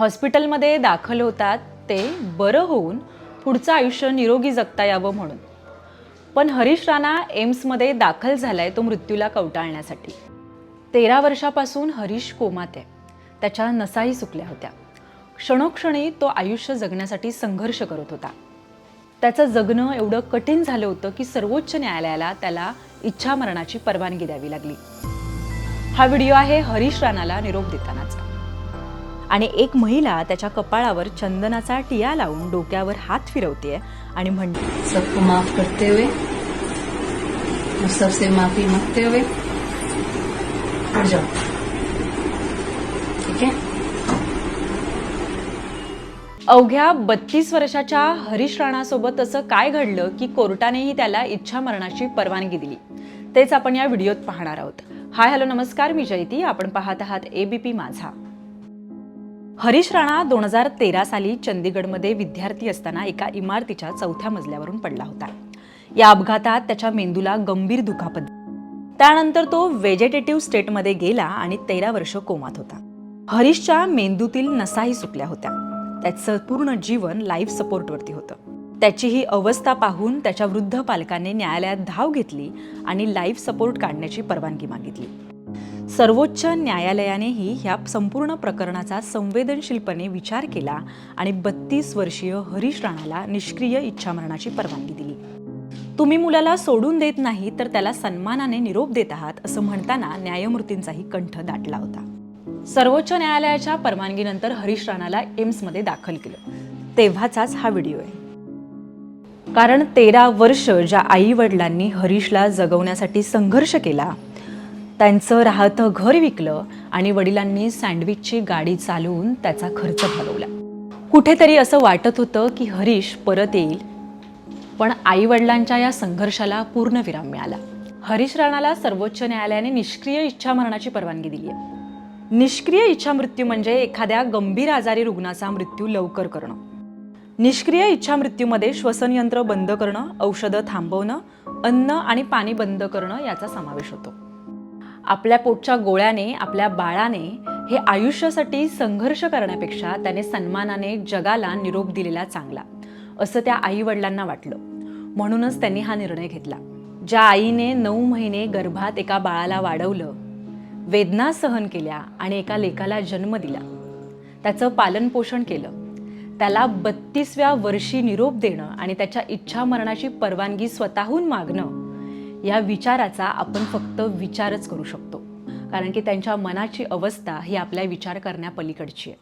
हॉस्पिटलमध्ये दाखल होतात ते बरं होऊन पुढचं आयुष्य निरोगी जगता यावं म्हणून. पण हरीश राणा एम्समध्ये दाखल झालाय तो मृत्यूला कवटाळण्यासाठी. 13 वर्षापासून हरीश कोमात आहे. त्याच्या नसाही सुकल्या होत्या. क्षणोक्षणी तो आयुष्य जगण्यासाठी संघर्ष करत होता. त्याचं जगणं एवढं कठीण झालं होतं की सर्वोच्च न्यायालयाला त्याला इच्छामरणाची परवानगी द्यावी लागली. हा व्हिडिओ आहे हरीश राणाला निरोप देतानाचा. आणि एक महिला त्याच्या कपाळावर चंदनाचा टिया लावून डोक्यावर हात फिरवतेय आणि म्हणते, सबको माफ करते हुए और सबसे माफी मांगते हुए उठ जाओ, ठीक है. अवघ्या 32 वर्षाच्या हरीश राणासोबत असं काय घडलं की कोर्टानेही त्याला इच्छा मरणाची परवानगी दिली, तेच आपण या व्हिडिओत पाहणार आहोत. हाय हॅलो नमस्कार, मी जयती. आपण पाहत आहात ABP माझा. हरीश राणा 2013 साली चंदीगडमध्ये विद्यार्थी असताना एका इमारतीच्या 4थ्या मजल्यावरून पडला होता. या अपघातात त्याच्या मेंदूला गंभीर दुखापत. त्यानंतर तो व्हेजिटेटिव्ह स्टेटमध्ये गेला आणि 13 वर्ष कोमात होता. हरीशच्या मेंदूतील नसाही सुकल्या होत्या. त्याचं पूर्ण जीवन लाईफ सपोर्टवरती होतं. त्याची ही अवस्था पाहून त्याच्या वृद्ध पालकांनी न्यायालयात धाव घेतली आणि लाईफ सपोर्ट काढण्याची परवानगी मागितली. सर्वोच्च न्यायालयानेही ह्या संपूर्ण प्रकरणाचा संवेदनशीलपणे विचार केला आणि 32 वर्षीय हरीश राणाला निष्क्रिय इच्छामरणाची परवानगी दिली. तुम्ही मुलाला सोडून देत नाही तर त्याला सन्मानाने निरोप देत आहात असं म्हणताना न्यायमूर्तींचाही कंठ दाटला होता. सर्वोच्च न्यायालयाच्या परवानगीनंतर हरीश राणाला एम्समध्ये दाखल केलं. तेव्हाचाच हा व्हिडिओ आहे. कारण 13 वर्ष ज्या आई वडिलांनी हरीशला जगवण्यासाठी संघर्ष केला, त्यांचं राहतं घर विकलं आणि वडिलांनी सँडविचची गाडी चालवून त्याचा खर्च भागवला. कुठेतरी असं वाटत होतं की हरीश परत येईल, पण आई वडिलांच्या या संघर्षाला पूर्ण विराम मिळाला. हरीश राणाला सर्वोच्च न्यायालयाने निष्क्रिय इच्छामरणाची परवानगी दिली आहे. निष्क्रिय इच्छामृत्यू म्हणजे एखाद्या गंभीर आजारी रुग्णाचा मृत्यू लवकर करणं. निष्क्रिय इच्छामृत्यूमध्ये श्वसन यंत्र बंद करणं, औषधं थांबवणं, अन्न आणि पाणी बंद करणं याचा समावेश होतो. आपल्या पोटच्या गोळ्याने, आपल्या बाळाने हे आयुष्यासाठी संघर्ष करण्यापेक्षा त्याने सन्मानाने जगाला निरोप दिलेला चांगला, असं त्या आई वडिलांना वाटलं. म्हणूनच त्यांनी हा निर्णय घेतला. ज्या आईने 9 महिने गर्भात एका बाळाला वाढवलं, वेदना सहन केल्या आणि एका लेकाला जन्म दिला, त्याचं पालन पोषण केलं, त्याला 32व्या वर्षी निरोप देणं आणि त्याच्या इच्छा मरणाची परवानगी स्वतःहून मागणं, या विचाराचा आपण फक्त विचारच करू शकतो. कारण की त्यांच्या मनाची अवस्था ही आपल्या विचार करण्यापलीकडची आहे.